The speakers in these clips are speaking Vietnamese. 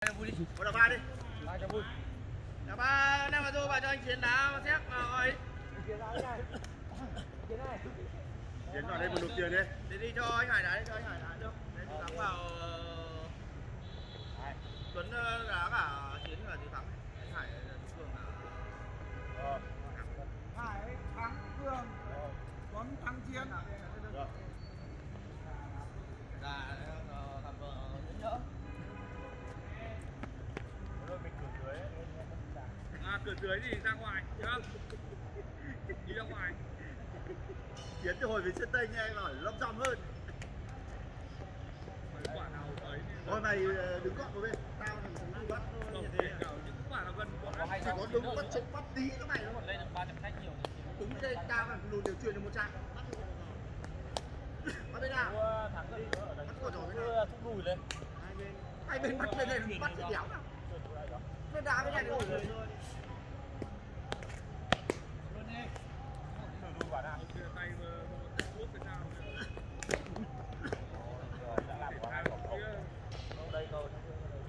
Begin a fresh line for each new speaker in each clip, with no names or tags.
Vui đi.
Có đá ba đi.
Ba cho vui.
Đá ba đang vào bà cho anh Chiến đá xét vào ấy.
Chiến đá này. Chiến này.
Chiến vào đây một nộp tiền đi. Để đi cho anh Hải đá đi, cho anh Hải đá được. Để đi thắng vào Tuấn đá cả Chiến cả Chiến thắng. Anh Hải Cường là
Hải thắng Cường. Tuấn thắng Chiến.
Rồi. Là thằng Tuấn nhỡ.
Mình cửa dưới ấy.
Cửa dưới thì ra ngoài nhá. Đi ra ngoài.
Chiến từ hồi về sân Tây nha, anh hỏi lâm dòng hơn.
Mấy quả nào ấy
Thôi mày đứng gọn một bên, tao thằng bắt
không
như
thể
thế.
nào những quả nào gần quả.
Chỉ có đúng bắt chống bắt tí cái mày thôi.
Đây là 300 khách nhiều.
Đúng như đây tao là lùn đều truyền được một trang. Bắt bên nào?
Thắng rồi ở đây.
Bắt cổ trò bên nào?
Đưa thúc đùi lên.
Hai bên bắt bên này bắt sẽ đéo nào. Nó đá cái này được rồi.
Đùi quả nào.
Kia tay mà quốc cái sao.
Đã làm quả hai quả không. Đây rồi.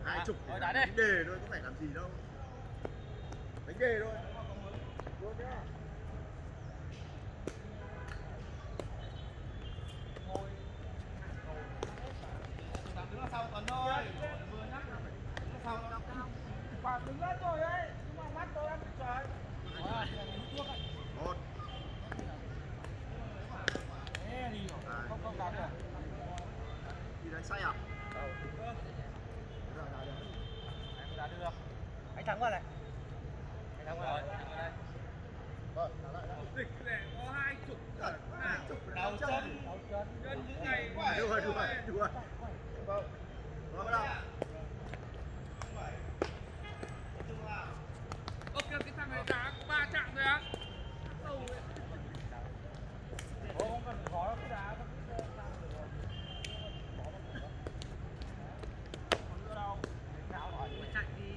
20
Thôi đá đi.
đánh đề thôi, có phải làm gì đâu. Đánh đề thôi. Luôn nhá. Đứng sau Tuấn thôi. Vừa nhắc là phải đứng sau nó cao.
Quả đứng lên rồi đấy. Nhưng mà mắt tôi ăn trời.
Một.
Ê đi rồi. Không đá được.
Đi đánh say à?
Em đá được.
Anh thắng vào này. Anh thắng vào
Rồi,
này.
thắng ở đây.
Vâng, đá lại.
Dịch này có 20
Đầu chân.
nhân những ngày
Đùa. Vâng. Vâng, bắt đầu.
ok cái thằng này đá có 3 chạm rồi á. Đầu ấy.
Không cần khó đâu, cứ đá thôi. Không đưa đâu. Nào hỏi.
Chạy đi.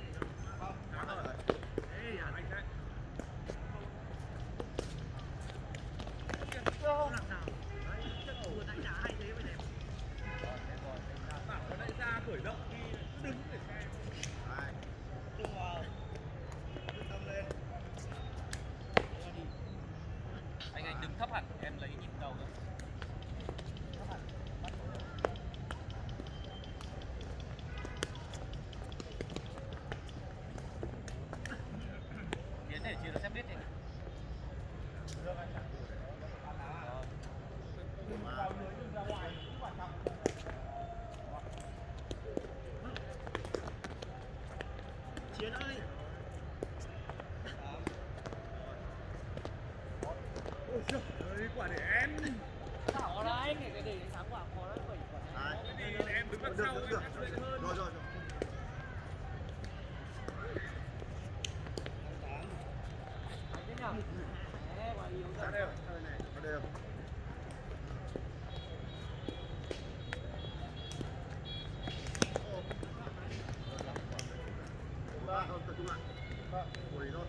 Đá rồi.
Ê à anh đấy.
Không làm nào. Đấy, vừa nãy đá hay thế mới đẹp.
Bảo nó lại ra khởi động đi cứ đứng để xem.
Đây.
Chung vào.
Tâm lên.
Anh đứng thấp hẳn, em lấy nhịp đầu thôi. Tiến để chia nó sẽ biết thì.
Chiến ơi.
Ôi giời ơi quả để em.
Thảo là anh để anh thắng quả khó lắm 7 quả.
Đấy.
Cái gì em đứng đằng sau
Được.
em luyện hơn.
Rồi.
Anh thế nhỉ? Ê, quả yếu
Đá
rồi.
đều. Đá đều. Ba không, tập trung lại. Ngồi thôi.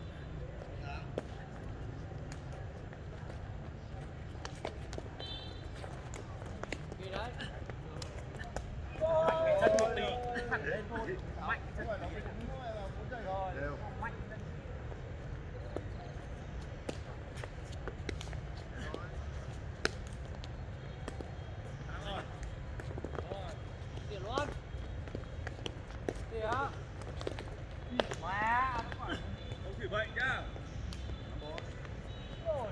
Kì đấy.
Mạnh cái chân một tí, thẳng lên thôi. Mạnh cái chân một tí.
Đều.
Mạnh. Tiền luôn. Tiền. Má.
Không chỉ vậy nhá.
Rồi.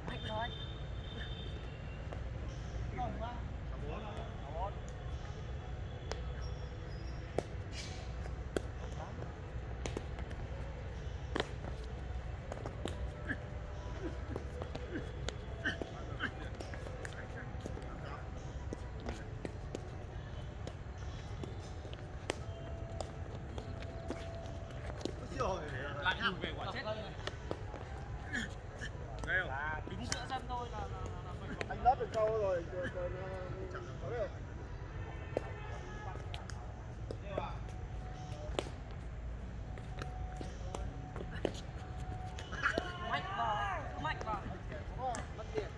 Mạnh thôi. Không quá.
Rồi.
Lại lùi về quả chết.
Đây không?
Đứng giữa sân thôi là mình có.
Anh lót được câu rồi chẳng có được.
Mạnh vào. Mất tiền.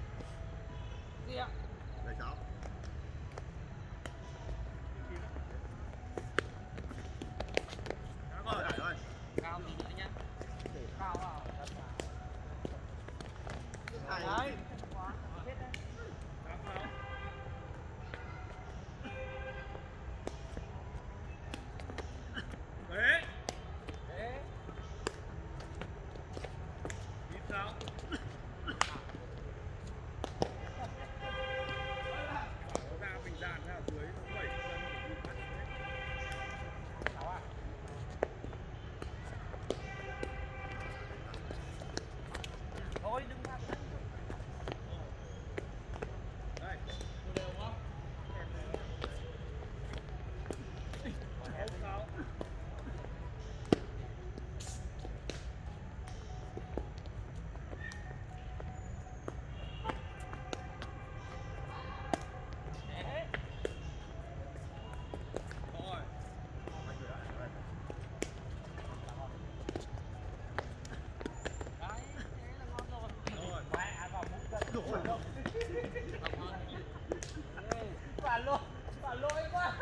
Phản lỗi quá.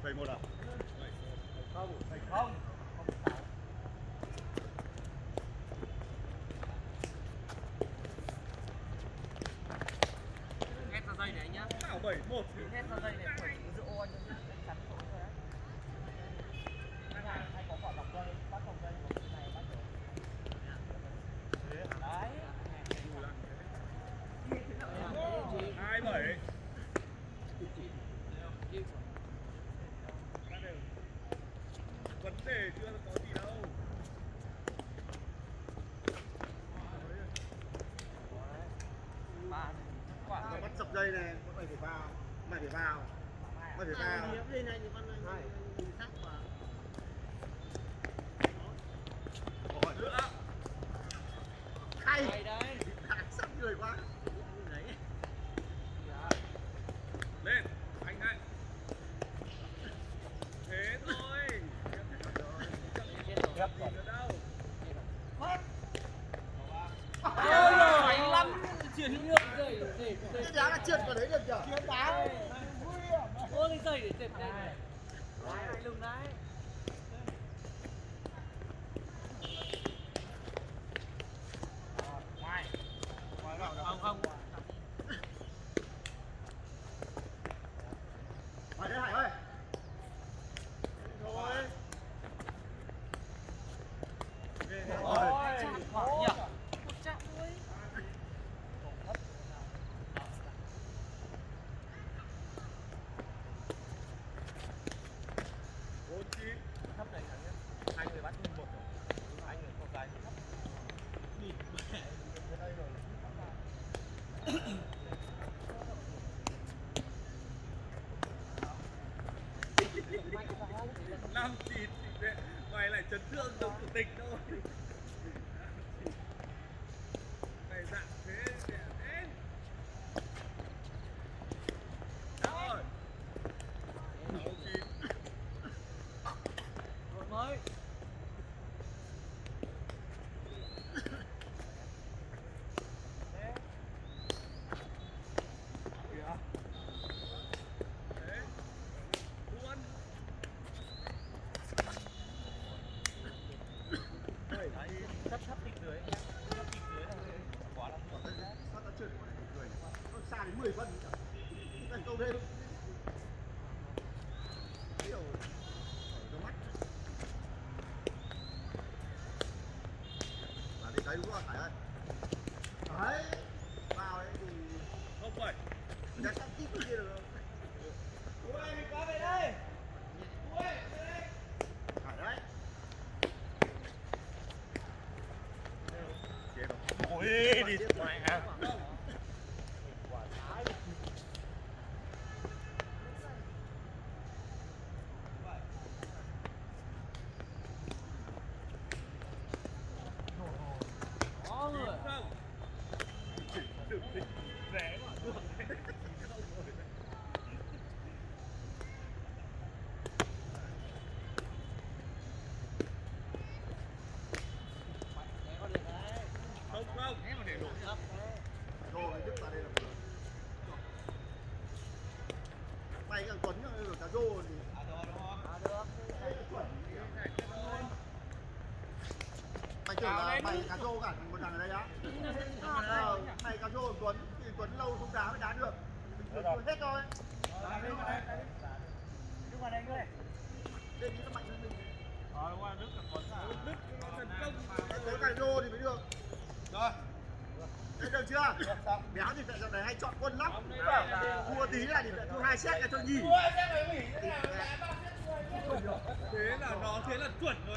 7-1 à?
Không. Hết ra dây này anh nhá.
Bảo 7-1
Hết ra dây này phải giữ ô anh chắn chỗ rồi đấy. Hay có quả dọc dây, bắt vòng dây một cái này bắt được. Đấy.
2-7. Vấn đề chưa có gì đâu.
Ba quả
Mày bắt sập dây này, mày phải vào. Mày phải vào.
Đây này thì con này sắc mà.
Rồi.
Nữa.
Hay.
đấy.
Sắp người quá.
Lên, anh đây. Thế thôi.
Tiếp
Gì nữa đâu.
Xoáy lắm. Chuyển ngược rồi.
Cái đá là trượt vào đấy được nhở?
Chiến đá. Nguy hiểm.
Ô cái dây để dẹp đây này. Đấy, lưng đấy. Ngoài. Không.
Mày đấy Hải ơi. Rồi.
Ôi, khoảng nhỉ? Một chạm thôi. Thấp này thắng nhá. Hai người bắt một rồi. Hai người không dài thì thấp.
Năm chín mày lại chấn thương giống chủ tịch thôi. Mày dạng thế thế. Rồi. 6-9.
Một mới.
Thế. Luôn.
Thấp đỉnh dưới. Thấp đỉnh dưới là quá lắm.
Sao ta trượt quả này người. Nó xa đến 10 phân. Cần câu thêm. Điều ở trong mắt. Là đi đấy đúng rồi Hải ơi. Đấy. Vào đấy thì
0-7.
đã sắp tiếp kia được.
Ui, mình có về đây. Ui, về đây.
Hải đấy. Chết rồi. Ôi đi mẹ.
Có người.
Không. Đừng đi. Rẻ mà được. Không. Em mà để đổ thấp.
Rồi cái đứt ra đây là vừa. Mày thằng Tuấn rồi cả rô thì mày tưởng là mày cá rô cả một thằng ở đây á? Mày cá rô Tuấn thì Tuấn lâu không đá mới đá được. Bình thường hết thôi.
Đứng vào đây ngươi.
Lên đi nó mạnh hơn mình.
Đúng rồi, Đức là Tuấn à.
Đức nó thần công.
Tới cả rô thì mới được. Rồi. Thế được chưa? Béo thì tại sao này hay chọn quân lắm. Thua tí là thì lại thua 2 set là cho nhỉ.
Thế là nó thế là chuẩn rồi.